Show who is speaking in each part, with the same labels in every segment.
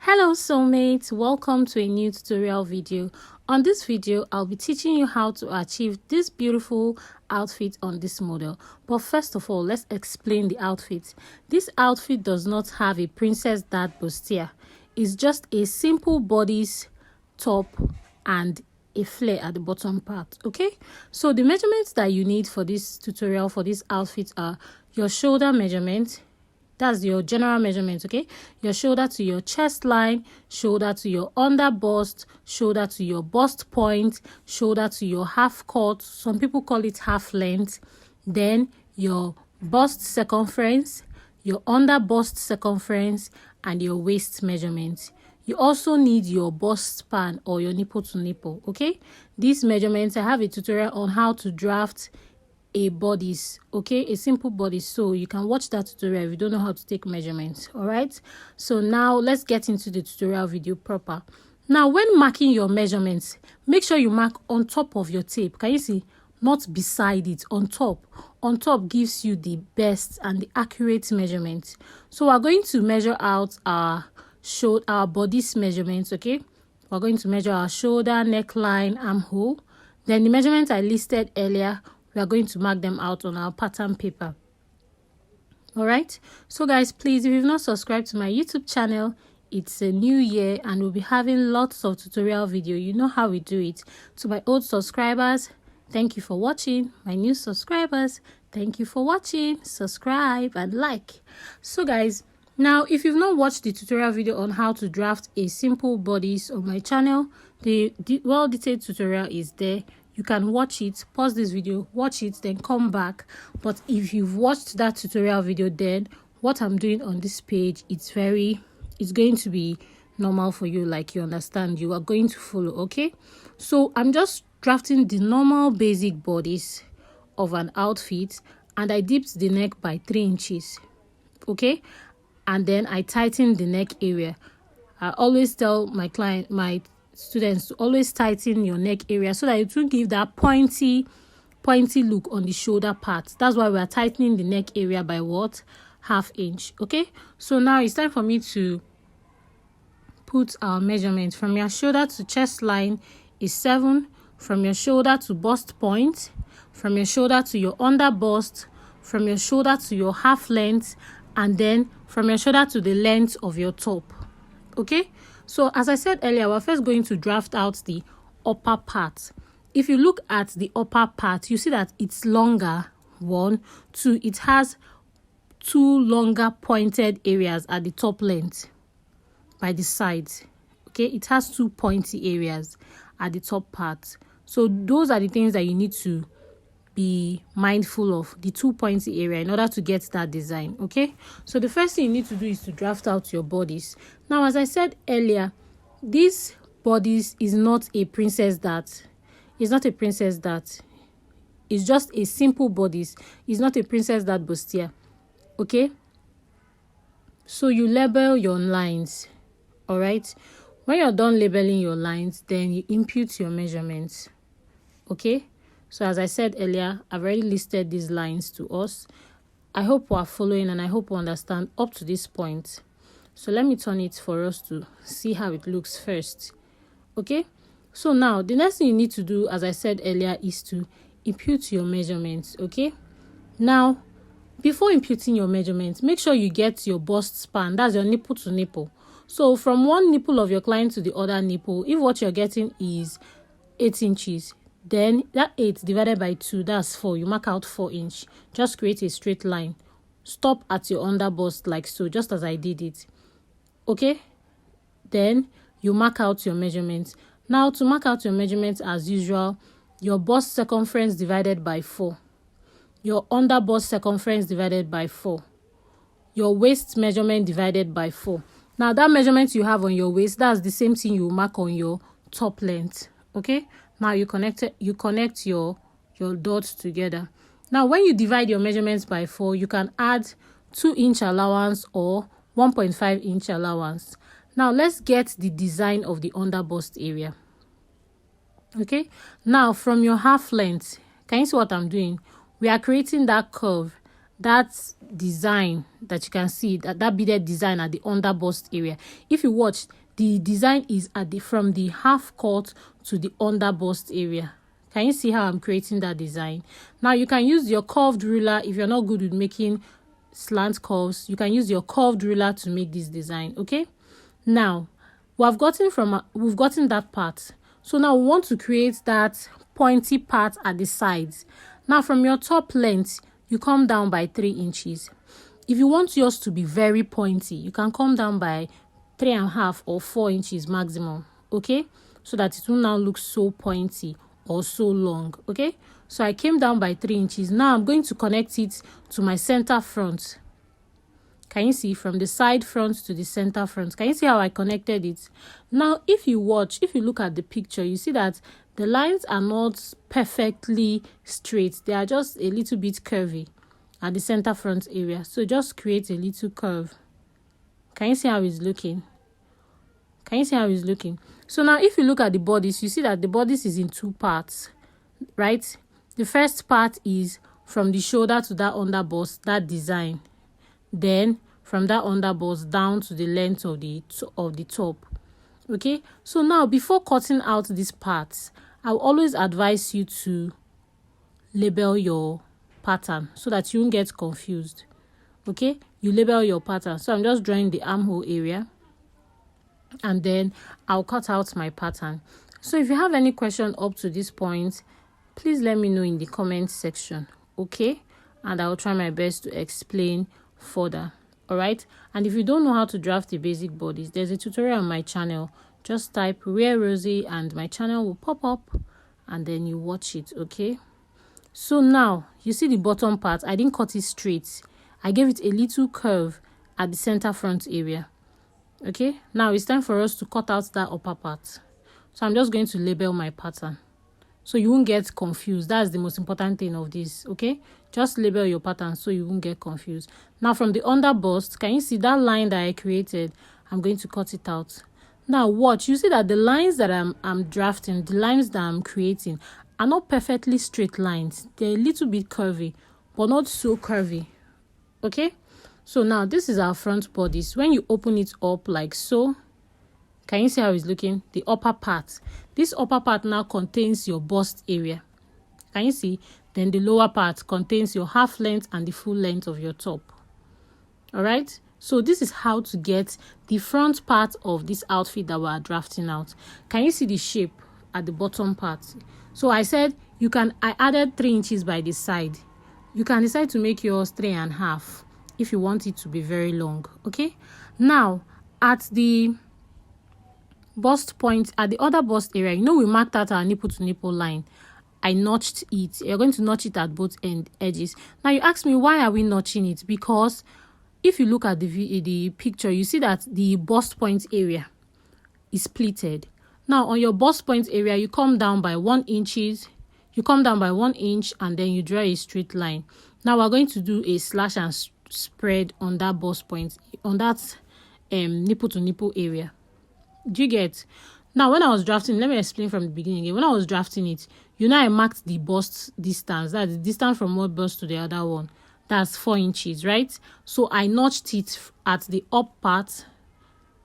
Speaker 1: Hello soulmates, welcome to a new tutorial video. On this video, I'll be teaching you how to achieve this beautiful outfit on this model. But first of all, let's explain the outfit. This outfit does not have a princess dart bustier. It's just a simple bodice, top and a flare at the bottom part. Okay, so the measurements that you need for this tutorial, for this outfit, are your shoulder measurement. That's your general measurement, okay? Your shoulder to your chest line, shoulder to your under bust, shoulder to your bust point, shoulder to your half cut. Some people call it half length. Then your bust circumference, your under bust circumference, and your waist measurement. You also need your bust span or your nipple to nipple, okay? These measurements, I have a tutorial on how to draft a bodice, okay, a simple bodice, so you can watch that tutorial if you don't know how to take measurements. All right, so now let's get into the tutorial video proper. Now, when marking your measurements, make sure you mark on top of your tape. Can you see? Not beside it, on top. On top gives you the best and the accurate measurement. So we're going to measure out our bodice measurements, okay? We're going to measure our shoulder, neckline, armhole. Then the measurements I listed earlier, we are going to mark them out on our pattern paper. All right, so guys, please, if you've not subscribed to my YouTube channel, it's a new year and we'll be having lots of tutorial video. You know how we do it. To my old subscribers, thank you for watching. My new subscribers, thank you for watching. Subscribe and like. So guys, now if you've not watched the tutorial video on how to draft a simple bodice on my channel, the well-detailed tutorial is there. You can watch it, pause this video, watch it, then come back. But if you've watched that tutorial video, then what I'm doing on this page, it's going to be normal for you, like you understand, you are going to follow, okay? So I'm just drafting the normal basic bodice of an outfit, and I dipped the neck by 3 inches, okay? And then I tighten the neck area. I always tell my students to always tighten your neck area so that it will give that pointy look on the shoulder part. That's why we are tightening the neck area by what? Half inch. Okay, so now it's time for me to put our measurement. From your shoulder to chest line is 7. From your shoulder to bust point, from your shoulder to your under bust, from your shoulder to your half length, and then from your shoulder to the length of your top. Okay, so as I said earlier, we're first going to draft out the upper part. If you look at the upper part, you see that it's longer. 1, 2, it has 2 longer pointed areas at the top length by the sides. Okay, it has 2 pointy areas at the top part. So those are the things that you need to be mindful of, the 2 pointy area, in order to get that design. Okay, so the first thing you need to do is to draft out your bodice. Now, as I said earlier, this bodice is not a princess dart. It's not a princess dart. It's just a simple bodice. It's not a princess dart bustier. Okay, so you label your lines. All right, when you're done labeling your lines, then you impute your measurements. Okay, so as I said earlier, I've already listed these lines to us. I hope we are following and I hope we understand up to this point. So let me turn it for us to see how it looks first. Okay, so now the next thing you need to do, as I said earlier, is to impute your measurements. Okay, now before imputing your measurements, make sure you get your bust span. That's your nipple to nipple. So from one nipple of your client to the other nipple, if what you're getting is 8 inches, then that 8 divided by 2, that's 4. You mark out 4 inch. Just create a straight line. Stop at your under bust like so, just as I did it. Okay, then you mark out your measurements. Now, to mark out your measurements, as usual, your bust circumference divided by 4, your under bust circumference divided by 4, your waist measurement divided by 4. Now, that measurement you have on your waist, that's the same thing you mark on your top length. Okay, now you connect your dots together. Now, when you divide your measurements by 4, you can add 2 inch allowance or 1.5 inch allowance. Now, let's get the design of the under bust area. Okay, now from your half length, can you see what I'm doing? We are creating that curve. that design that you can see, that beaded design at the under bust area. If you watch, the design is at from the half cut to the under bust area. Can you see how I'm creating that design? Now you can use your curved ruler. If you're not good with making slant curves, you can use your curved ruler to make this design. Okay, now we've gotten that part. So now we want to create that pointy part at the sides. Now from your top length, you come down by 3 inches. If you want yours to be very pointy, you can come down by 3.5 or 4 inches maximum. Okay, so that it will now look so pointy or so long. Okay, so I came down by 3 inches. Now I'm going to connect it to my center front. Can you see, from the side front to the center front? Can you see how I connected it? Now if you look at the picture, you see that the lines are not perfectly straight. They are just a little bit curvy at the center front area. So just create a little curve. Can you see how it's looking? Can you see how it's looking? So now if you look at the bodice, you see that the bodice is in 2 parts, right? The first part is from the shoulder to that under bust, that design. Then from that under bust down to the length of the top. Okay, so now before cutting out these parts, I'll always advise you to label your pattern so that you won't get confused. Okay, you label your pattern. So I'm just drawing the armhole area, and then I'll cut out my pattern. So if you have any question up to this point, please let me know in the comment section. Okay, and I'll try my best to explain further. All right, and if you don't know how to draft the basic bodies, there's a tutorial on my channel. Just type Rare Rosie and my channel will pop up, and then you watch it. Okay, so now you see the bottom part. I didn't cut it straight. I gave it a little curve at the center front area. Okay, now it's time for us to cut out that upper part. So I'm just going to label my pattern so you won't get confused. That's the most important thing of this. Okay, just label your pattern so you won't get confused. Now from the under bust, can you see that line that I created? I'm going to cut it out. Now watch, you see that the lines that I'm drafting, the lines that I'm creating are not perfectly straight lines. They're a little bit curvy, but not so curvy. Okay, so now this is our front bodice. When you open it up like so, can you see how it's looking? The upper part. This upper part now contains your bust area. Can you see? Then the lower part contains your half length and the full length of your top. All right. So this is how to get the front part of this outfit that we are drafting out. Can you see the shape at the bottom part? So I said I added 3 inches by the side. You can decide to make yours 3.5 if you want it to be very long. Okay. Now at the bust point, at the other bust area, you know we marked out our nipple to nipple line. I notched it. You're going to notch it at both edges. Now you ask me, why are we notching it? Because if you look at the picture, you see that the bust point area is pleated. Now on your bust point area, you come down by 1 inch. You come down by 1 inch and then you draw a straight line. Now we're going to do a slash and spread on that bust point, on that nipple to nipple area. Do you get? Now when I was drafting, let me explain from the beginning again. When I was drafting it, you know I marked the bust distance. That's the distance from one bust to the other one. That's 4 inches, right? So I notched it at the up part,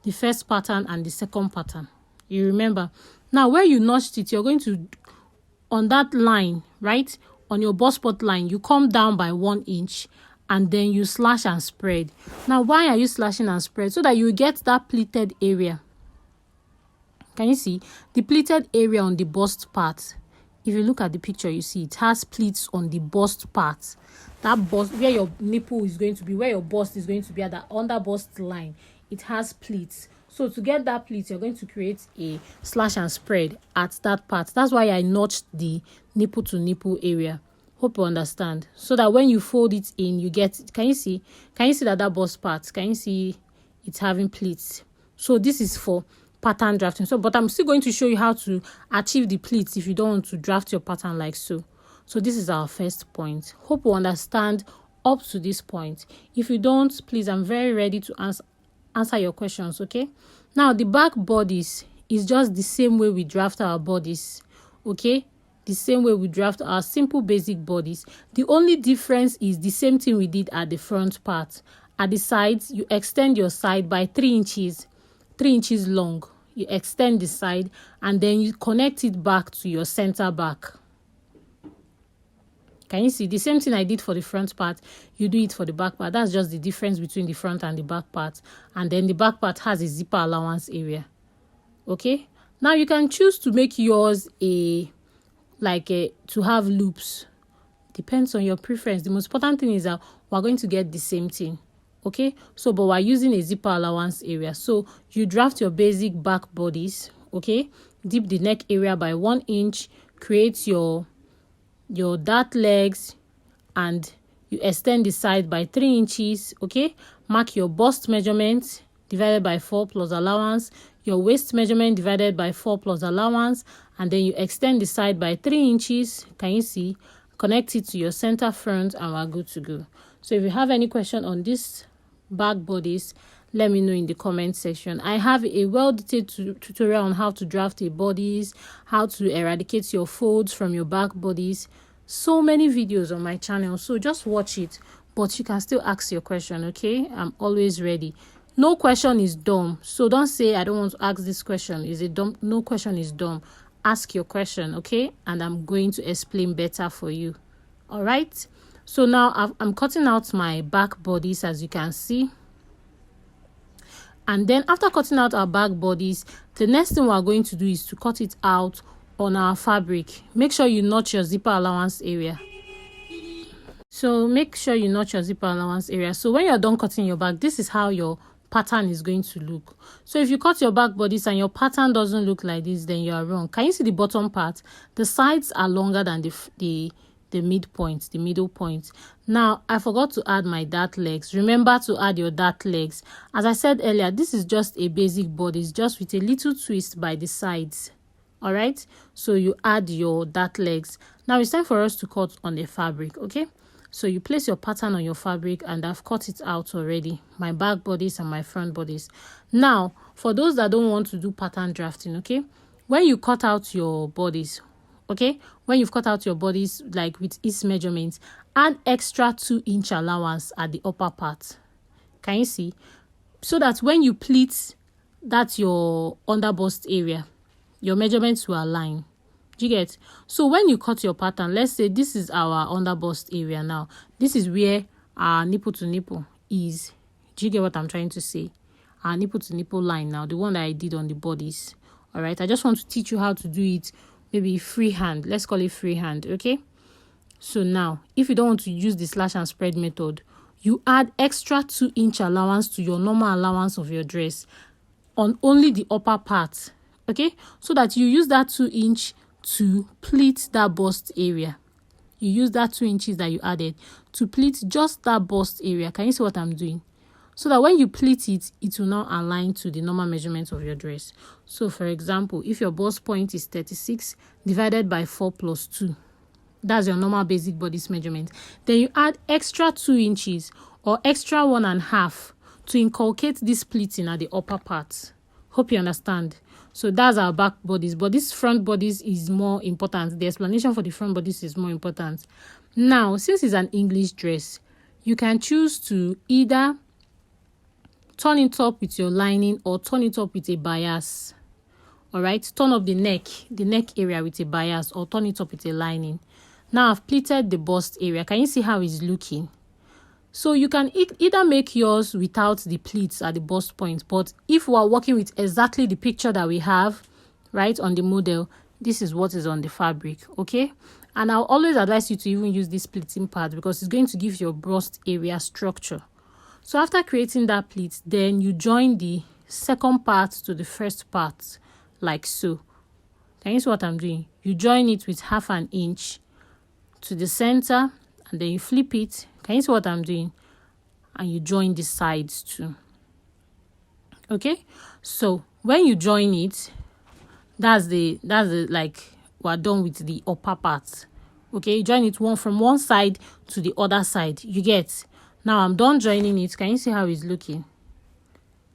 Speaker 1: the first pattern and the second pattern. You remember? Now where you notched it, you're going to, on that line, right? On your bust spot line, you come down by 1 inch and then you slash and spread. Now why are you slashing and spread? So that you get that pleated area. Can you see the pleated area on the bust part? If you look at the picture, you see it has pleats on the bust part. That bust, where your nipple is going to be, where your bust is going to be at the under bust line, it has pleats. So to get that pleat, you're going to create a slash and spread at that part. That's why I notched the nipple to nipple area. Hope you understand. So that when you fold it in, you get, can you see that bust part? Can you see it's having pleats? So this is for pattern drafting. So but I'm still going to show you how to achieve the pleats if you don't want to draft your pattern like so. So this is our first point. Hope you understand up to this point. If you don't, please, I'm very ready to answer your questions. Okay, now the back bodice is just the same way we draft our bodice. Okay, the same way we draft our simple basic bodies. The only difference is the same thing we did at the front part. At the sides, you extend your side by 3 inches, 3 inches long. You extend the side and then you connect it back to your center back. Can you see the same thing I did for the front part? You do it for the back part. That's just the difference between the front and the back part. And then the back part has a zipper allowance area. Okay, now you can choose to make yours to have loops. Depends on your preference. The most important thing is that we're going to get the same thing. Okay, so but we're using a zipper allowance area. So you draft your basic back bodies. Okay, dip the neck area by 1 inch, create your dart legs, and you extend the side by 3 inches. Okay, mark your bust measurement divided by 4 plus allowance, your waist measurement divided by 4 plus allowance, and then you extend the side by 3 inches. Can you see? Connect it to your center front and we're good to go. So if you have any question on this back bodies, let me know in the comment section. I have a well-detailed tutorial on how to draft a bodies, how to eradicate your folds from your back bodies. So many videos on my channel, so just watch it, but you can still ask your question. Okay, I'm always ready. No question is dumb, so don't say I don't want to ask this question. Is it dumb? No question is dumb. Ask your question, okay, and I'm going to explain better for you. All right, so now I'm cutting out my back bodies, as you can see. And then after cutting out our back bodies, the next thing we're going to do is to cut it out on our fabric. Make sure you notch your zipper allowance area. So make sure you notch your zipper allowance area. So when you're done cutting your back, this is how your pattern is going to look. So if you cut your back bodies and your pattern doesn't look like this, then you are wrong. Can you see the bottom part? The sides are longer than the midpoint, the middle point. Now I forgot to add my dart legs. Remember to add your dart legs. As I said earlier, this is just a basic body. It's just with a little twist by the sides. All right, so you add your dart legs. Now it's time for us to cut on the fabric. Okay, so you place your pattern on your fabric, and I've cut it out already, my back bodies and my front bodies. Now for those that don't want to do pattern drafting, okay, when you cut out your bodies, okay, when you've cut out your bodies like with each measurement, add extra 2-inch allowance at the upper part. Can you see? So that when you pleat, that's your under bust area, your measurements will align. Do you get? So when you cut your pattern, let's say this is our under bust area. Now this is where our nipple to nipple is. Do you get what I'm trying to say? Our nipple to nipple line, now the one that I did on the bodies. All right, I just want to teach you how to do it, maybe freehand. Let's call it freehand. Okay, so now if you don't want to use the slash and spread method, you add extra 2-inch allowance to your normal allowance of your dress on only the upper part. Okay, so that you use that 2-inch to pleat that bust area. You use that 2 inches that you added to pleat just that bust area. Can you see what I'm doing? So that when you pleat it, it will now align to the normal measurements of your dress. So for example, if your bust point is 36 divided by 4 plus 2, that's your normal basic bodice measurement. Then you add extra 2 inches or extra 1.5 to inculcate this pleating at the upper part. Hope you understand. So that's our back bodies, but this front bodies is more important. The explanation for the front bodies is more important. Now, since it's an English dress, you can choose to either turn it up with your lining or turn it up with a bias. All right, turn up the neck area with a bias, or turn it up with a lining. Now I've pleated the bust area. Can you see how it's looking? So you can either make yours without the pleats at the bust point, but if we are working with exactly the picture that we have right on the model, this is what is on the fabric. Okay, and I'll always advise you to even use this pleating part because it's going to give your bust area structure. So after creating that pleat, then you join the second part to the first part like so. Can you see what I'm doing? You join it with 1/2 inch to the center, and then you flip it. Can you see what I'm doing? And you join the sides too. Okay, so when you join it, that's the like we're done with the upper part. Okay, you join it from one side to the other side. You get? Now I'm done joining it. Can you see how it's looking?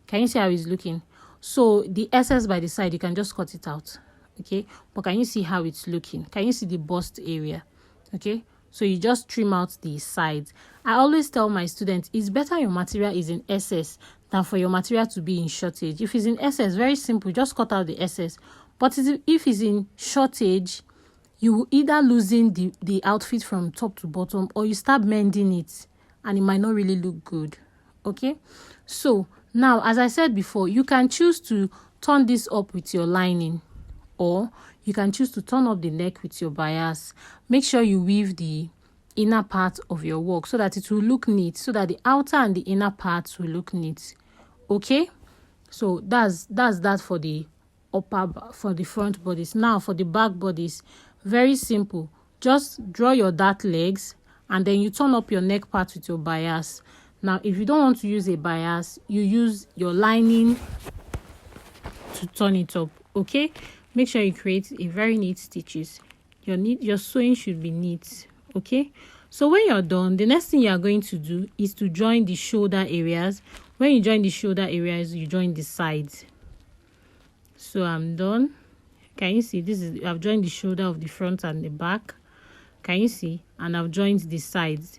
Speaker 1: Can you see how it's looking? So the excess by the side, you can just cut it out. okay? But can you see how it's looking? Can you see the bust area? Okay, so you just trim out the sides. I always tell my students it's better your material is in excess than for your material to be in shortage. If it's in excess, very simple, just cut out the excess. But if it's in shortage, you will either losing the outfit from top to bottom, or you start mending it and it might not really look good. Okay, so now, as I said before, you can choose to turn this up with your lining, or you can choose to turn up the neck with your bias. Make sure you weave the inner part of your work so that it will look neat, so that the outer and the inner parts will look neat. Okay, so that's that for the for the front bodice. Now for the back bodice, very simple. Just draw your dart legs and then you turn up your neck part with your bias. Now if you don't want to use a bias, you use your lining to turn it up. Okay, make sure you create a very neat stitches. Your sewing should be neat. Okay, so when you're done, the next thing you are going to do is to join the shoulder areas. When you join the shoulder areas, you join the sides. So I'm done. Can you see? I've joined the shoulder of the front and the back. Can you see? And I've joined the sides.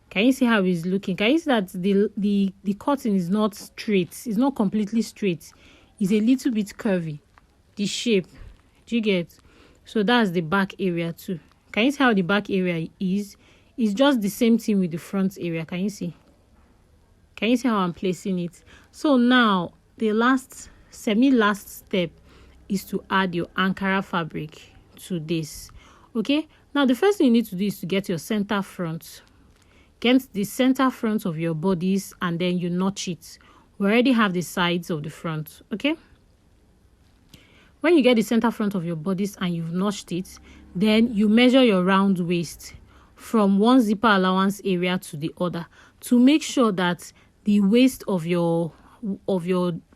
Speaker 1: Can you see how it's looking? Can you see that the cutting is not straight? It's not completely straight. It's a little bit curvy. The shape, do you get? So that's the back area too. Can you see how the back area is? It's just the same thing with the front area. Can you see? Can you see how I'm placing it? So now the last semi-last step is to add your Ankara fabric to this. Okay, now the first thing you need to do is to get your center front. Get the center front of your bodice and then you notch it. We already have the sides of the front. Okay, when you get the center front of your bodice and you've notched it, then you measure your round waist from one zipper allowance area to the other to make sure that the waist of your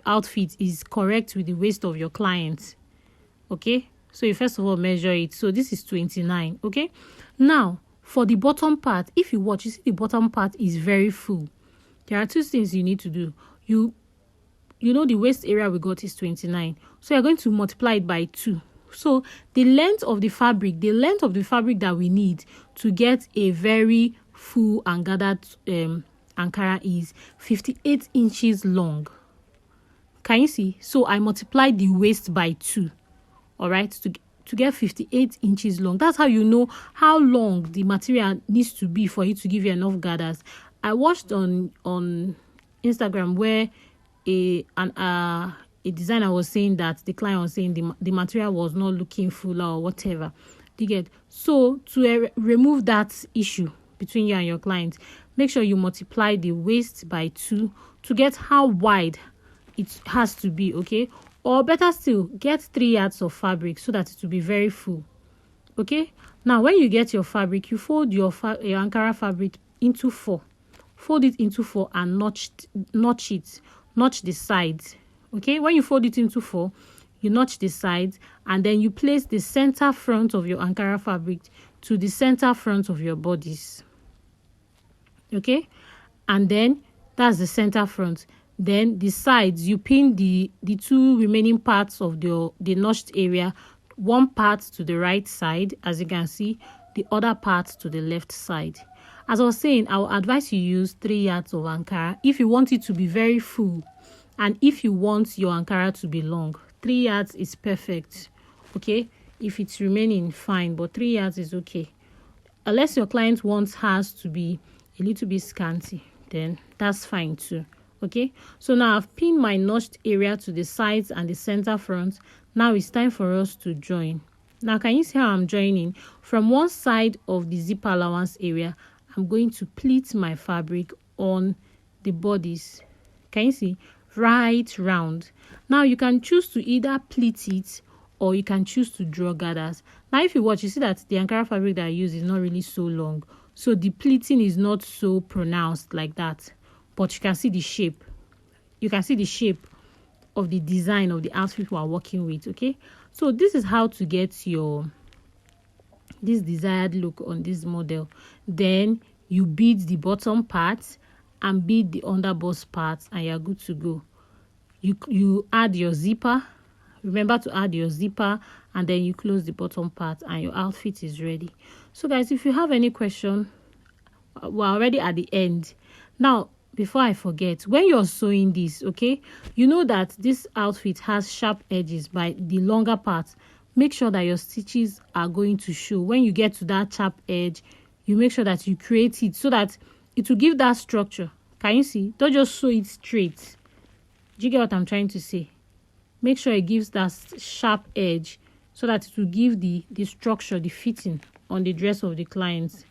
Speaker 1: outfit is correct with the waist of your client. Okay, so you first of all measure it. So this is 29. Okay, now for the bottom part, if you watch, you see the bottom part is very full. There are two things you need to do. You know the waist area we got is 29, so you're going to multiply it by 2. So the length of the fabric that we need to get a very full and gathered Ankara is 58 inches long. Can you see? So I multiplied the waist by 2, all right, to get 58 inches long. That's how you know how long the material needs to be for you to give you enough gathers. I watched on Instagram where a designer was saying that the client was saying the material was not looking full or whatever. Do you get? So to remove that issue between you and your client, make sure you multiply the waist by 2 to get how wide it has to be. Okay, or better still, get 3 yards of fabric so that it will be very full. Okay, now when you get your fabric, you fold your Ankara fabric into 4. Fold it into 4 and notch the sides. Okay, when you fold it into 4, you notch the sides and then you place the center front of your Ankara fabric to the center front of your bodice. Okay, and then that's the center front. Then the sides, you pin the 2 remaining parts of the notched area, one part to the right side, as you can see, the other part to the left side. As I was saying, I will advise you use 3 yards of Ankara if you want it to be very full, and if you want your Ankara to be long. 3 yards is perfect. Okay, if it's remaining, fine, but 3 yards is okay. Unless your client wants hers to be a little bit scanty, then that's fine too. Okay, so now I've pinned my notched area to the sides and the center front. Now it's time for us to join. Now can you see how I'm joining? From one side of the zipper allowance area, I'm going to pleat my fabric on the bodice. Can you see? Right round. Now you can choose to either pleat it or you can choose to draw gathers. Now if you watch, you see that the Ankara fabric that I use is not really so long, so the pleating is not so pronounced like that. But you can see the shape. You can see the shape of the design of the outfit we are working with. Okay, so this is how to get this desired look on this model. Then you bead the bottom part and bead the underbust part and you're good to go. You add your zipper remember to add your zipper, and then you close the bottom part and your outfit is ready. So guys, if you have any question, we're already at the end. Now, before I forget, when you're sewing this, okay, you know that this outfit has sharp edges by the longer part. Make sure that your stitches are going to show. When you get to that sharp edge, you make sure that you create it so that it will give that structure. Can you see? Don't just sew it straight. Do you get what I'm trying to say? Make sure it gives that sharp edge so that it will give the structure, the fitting on the dress of the clients.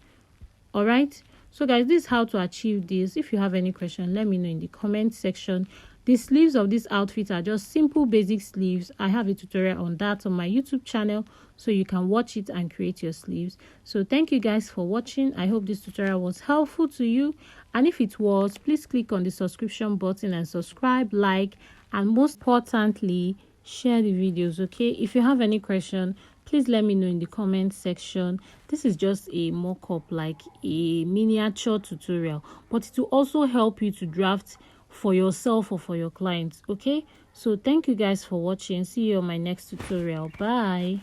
Speaker 1: All right, so guys, this is how to achieve this. If you have any question, let me know in the comment section. The sleeves of this outfit are just simple basic sleeves. I have a tutorial on that on my YouTube channel, so you can watch it and create your sleeves. So thank you guys for watching. I hope this tutorial was helpful to you, and if it was, please click on the subscription button and subscribe, like, and most importantly, share the videos. Okay, if you have any question, please let me know in the comment section. This is just a mock-up, like a miniature tutorial, but it will also help you to draft for yourself or for your clients. Okay, so thank you guys for watching. See you on my next tutorial. Bye.